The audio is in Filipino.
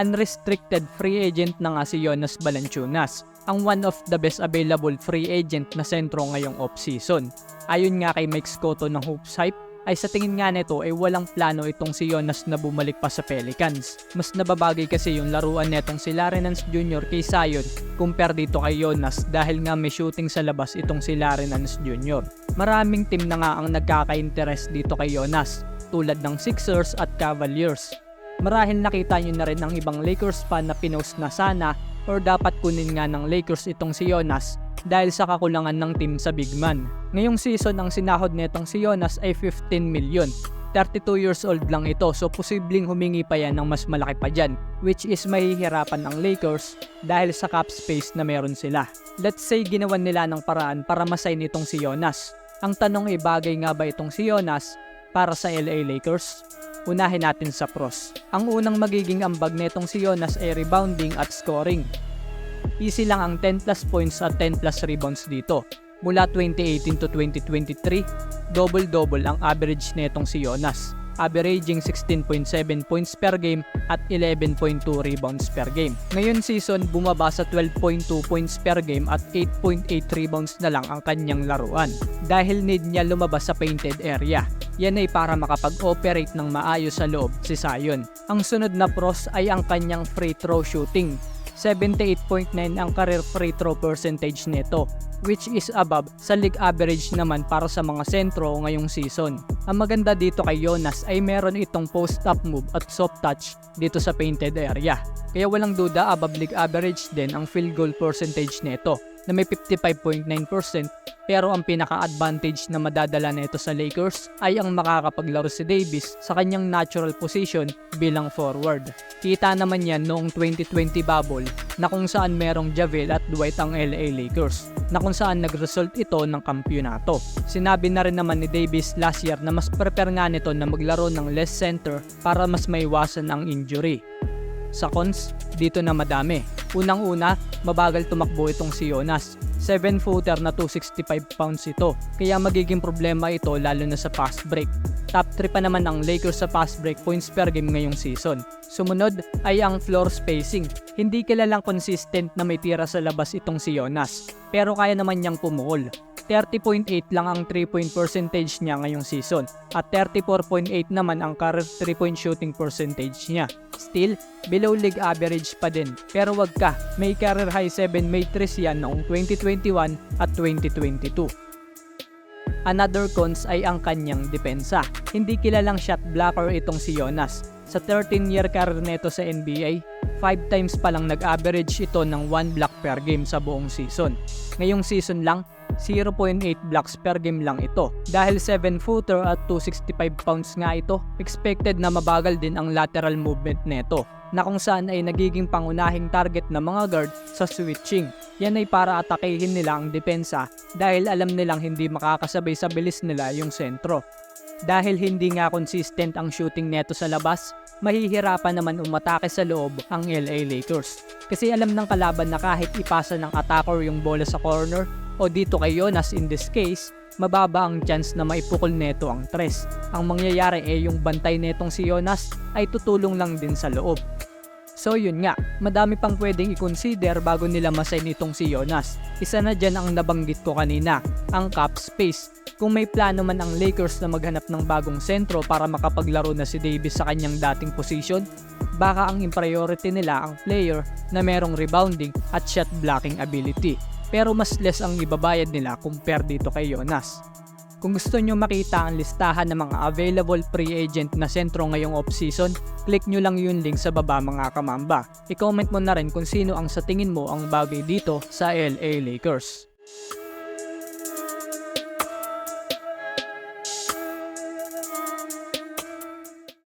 Unrestricted free agent na nga si Jonas Valanciunas, ang one of the best available free agent na sentro ngayong off-season. Ayon nga kay Mike Scotto ng Hoops Hype, ay sa tingin nga nito ay walang plano itong si Jonas na bumalik pa sa Pelicans. Mas nababagay kasi yung laruan netong si Larry Nance Jr. kay Zion compare dito kay Jonas dahil nga may shooting sa labas itong si Larry Nance Jr. Maraming team na nga ang nagkaka-interest dito kay Jonas tulad ng Sixers at Cavaliers. Marahil nakita nyo na rin ang ibang Lakers fan na pinost na sana or dapat kunin nga ng Lakers itong si Jonas dahil sa kakulangan ng team sa big man. Ngayong season ang sinahod netong si Jonas ay 15 million. 32 years old lang ito so posibleng humingi pa yan ng mas malaki pa dyan which is mahihirapan ang Lakers dahil sa cap space na meron sila. Let's say ginawan nila ng paraan para masign itong si Jonas. Ang tanong ay bagay nga ba itong si Jonas para sa LA Lakers? Unahin natin sa pros. Ang unang magiging ambag netong si Jonas ay rebounding at scoring. Easy lang ang 10 plus points at 10 plus rebounds dito. Mula 2018 to 2023, double-double ang average netong si Jonas, averaging 16.7 points per game at 11.2 rebounds per game. Ngayon season, bumaba sa 12.2 points per game at 8.8 rebounds na lang ang kanyang laruan dahil need niya lumabas sa painted area. Yan ay para makapag-operate ng maayos sa loob si Zion. Ang sunod na pros ay ang kanyang free throw shooting. 78.9 ang career free throw percentage nito, which is above sa league average naman para sa mga sentro ngayong season. Ang maganda dito kay Jonas ay meron itong post-up move at soft touch dito sa painted area. Kaya walang duda above league average din ang field goal percentage nito na may 55.9%, pero ang pinaka-advantage na madadala nito sa Lakers ay ang makakapaglaro si Davis sa kanyang natural position bilang forward. Kita naman yan noong 2020 bubble na kung saan merong Javel at Dwight ang LA Lakers, na kung saan nag-result ito ng kampyonato. Sinabi na rin naman ni Davis last year na mas prepare nga nito na maglaro ng less center para mas maiwasan ang injury. Sa cons, dito na madami. Unang-una, mabagal tumakbo itong si Jonas. 7-footer na 265 pounds ito, kaya magiging problema ito lalo na sa fast break. Top 3 pa naman ang Lakers sa fast break points per game ngayong season. Sumunod ay ang floor spacing. Hindi kilalang consistent na may tira sa labas itong si Jonas, pero kaya naman niyang pumukol. 30.8 lang ang 3-point percentage niya ngayong season at 34.8 naman ang career 3-point shooting percentage niya. Still, below league average pa din. Pero wag ka, may career high 7 matrix yan noong 2021 at 2022. Another cons ay ang kanyang depensa. Hindi kilalang shot blocker itong si Jonas. Sa 13-year career neto sa NBA, 5 times pa lang nag-average ito ng 1 block per game sa buong season. Ngayong season lang, 0.8 blocks per game lang ito. Dahil 7-footer at 265 pounds nga ito, expected na mabagal din ang lateral movement neto, na kung saan ay nagiging pangunahing target ng mga guard sa switching. Yan ay para atakehin nila ang depensa dahil alam nilang hindi makakasabay sa bilis nila yung sentro. Dahil hindi nga consistent ang shooting neto sa labas, mahihirapan naman umatake sa loob ang LA Lakers. Kasi alam ng kalaban na kahit ipasa ng attacker yung bola sa corner, o dito kay Jonas in this case, mababa ang chance na maipukol neto ang tres. Ang mangyayari ay yung bantay netong si Jonas ay tutulong lang din sa loob. So yun nga, madami pang pwedeng i-consider bago nila masign itong si Jonas. Isa na dyan ang nabanggit ko kanina, ang cap space. Kung may plano man ang Lakers na maghanap ng bagong sentro para makapaglaro na si Davis sa kanyang dating position, baka ang priority nila ang player na merong rebounding at shot blocking ability. Pero mas less ang ibabayad nila compare dito kay Jonas. Kung gusto nyo makita ang listahan ng mga available free agent na sentro ngayong off-season, click nyo lang yung link sa baba mga kamamba. I-comment mo na rin kung sino ang sa tingin mo ang bagay dito sa LA Lakers.